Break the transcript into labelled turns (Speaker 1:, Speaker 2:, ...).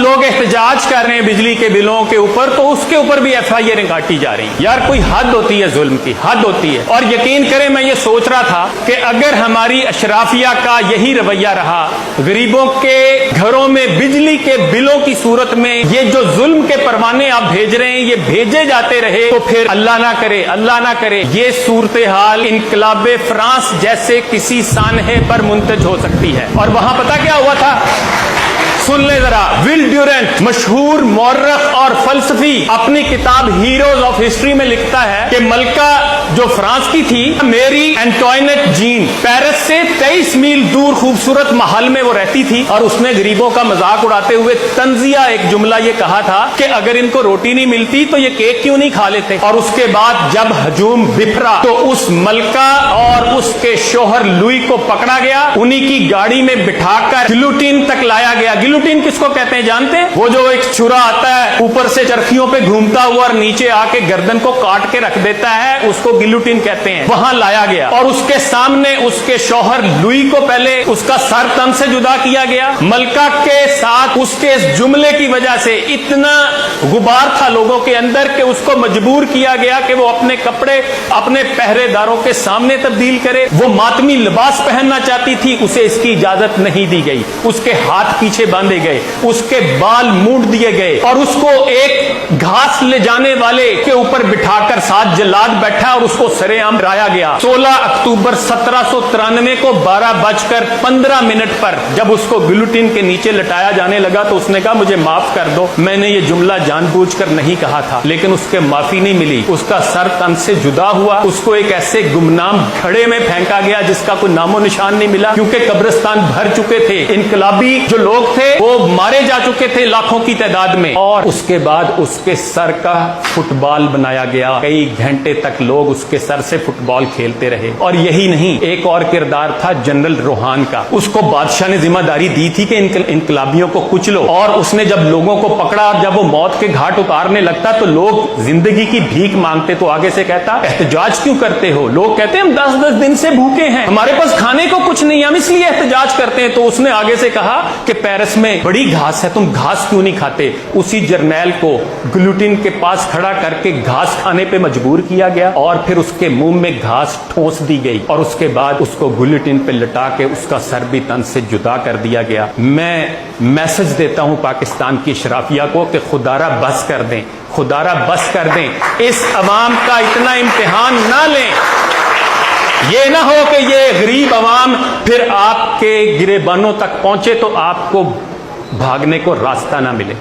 Speaker 1: لوگ احتجاج کر رہے ہیں بجلی کے بلوں کے اوپر تو اس کے اوپر بھی FIR کاٹی جا رہی ہیں. یار کوئی حد ہوتی ہے ظلم کی, حد ہوتی ہے. اور یقین کریں میں یہ سوچ رہا تھا کہ اگر ہماری اشرافیہ کا یہی رویہ رہا, غریبوں کے گھروں میں بجلی کے بلوں کی صورت میں یہ جو ظلم کے پروانے آپ بھیج رہے ہیں یہ بھیجے جاتے رہے, تو پھر اللہ نہ کرے یہ صورتحال انقلاب فرانس جیسے کسی سانحے پر منتج ہو سکتی ہے. اور وہاں پتہ کیا ہوا تھا؟ سن لیں ذرا. ول ڈیورنٹ مشہور مورخ اور فلسفی اپنی کتاب ہیروز آف ہسٹری میں لکھتا ہے کہ ملکہ جو فرانس کی تھی, میری اینٹوائنٹ جین, پیرس سے 23 میل دور خوبصورت محل میں وہ رہتی تھی, اور اس نے غریبوں کا مذاق اڑاتے ہوئے طنزیہ ایک جملہ یہ کہا تھا کہ اگر ان کو روٹی نہیں ملتی تو یہ کیک کیوں نہیں کھا لیتے. اور اس کے بعد جب ہجوم بپھرا تو اس ملکہ اور اس کے شوہر لوئی کو پکڑا گیا, انہی کی گاڑی میں بٹھا کر گلوٹین تک لایا گیا. گلوٹین کس کو کہتے ہیں جانتے ہیں؟ وہ جو ایک چھرا آتا ہے اوپر سے چرخیوں پہ گھومتا ہوا اور نیچے آ کے گردن کو کاٹ کے رکھ دیتا ہے, اس کو گلوٹین کہتے ہیں. وہاں لایا گیا اور اس کے سامنے اس کے شوہر لوئی کو پہلے اس کا سر تن سے جدا کیا گیا. ملکہ کے ساتھ اس کے اس جملے کی وجہ سے اتنا غبار تھا لوگوں کے اندر کہ اس کو مجبور کیا گیا کہ وہ اپنے کپڑے اپنے پہرے داروں کے سامنے تبدیل کرے. وہ ماتمی لباس پہننا چاہتی تھی, اسے اس کی اجازت نہیں دی گئی. اس کے ہاتھ پیچھے باندھے گئے, اس کے بال مونڈ دیے گئے, اور اس کو ایک گھاس لے جانے والے کے اوپر بٹھا کر ساتھ جلاد بیٹھا اور اس کو سرے عام ڈرایا گیا. 16 اکتوبر 1793 کو 12:15 پر جب اس کو گلوٹین کے نیچے لٹایا جانے لگا تو اس نے کہا مجھے معاف کر دو, میں نے یہ جملہ جان بوجھ کر نہیں کہا تھا. لیکن اس کے معافی نہیں ملی, اس کا سر تن سے جدا ہوا, اس کو ایک ایسے گمنام گھڑے میں پھینکا گیا جس کا کوئی نام و نشان نہیں ملا, کیونکہ قبرستان بھر چکے تھے. انقلابی جو لوگ تھے وہ مارے جا چکے تھے لاکھوں کی تعداد میں. اور اس کے بعد اس کے سر کا فٹ بال بنایا گیا. کئی گھنٹے تک لوگ اس کے سر سے فٹ بال کھیلتے رہے. اور یہی نہیں, ایک اور کردار تھا جنرل روحان کا. اس کو بادشاہ نے ذمہ داری دی تھی کہ انقلابیوں کو کچلو, اور اس نے جب لوگوں کو پکڑا, جب وہ موت کے گھاٹ اتارنے لگتا تو لوگ زندگی کی بھیک مانگتے تو آگے سے کہتا احتجاج کیوں کرتے ہو؟ لوگ کہتے ہیں ہم 10 دن سے بھوکے ہیں, ہمارے پاس کھانے کو کچھ نہیں, ہم اس لیے احتجاج کرتے ہیں. تو اس نے آگے سے کہا کہ پیرس میں بڑی گھاس ہے, تم گھاس کیوں نہیں کھاتے؟ اسی جرنیل کو گلوٹین کے پاس کھڑا کر کے گھاس کھانے پہ مجبور کیا گیا, اور پھر اس کے منہ میں گھاس ٹھونس دی گئی, اور اس کے بعد اس کو گلوٹین پہ لٹا کے اس کا سر بھی تن سے جدا کر دیا گیا. میں میسج دیتا ہوں پاکستان کی اشرافیہ کو کہ خدارہ بس کر دیں, خدارہ بس کر دیں, اس عوام کا اتنا امتحان نہ لیں. یہ نہ ہو کہ یہ غریب عوام پھر آپ کے گریبانوں تک پہنچے تو آپ کو بھاگنے کو راستہ نہ ملے.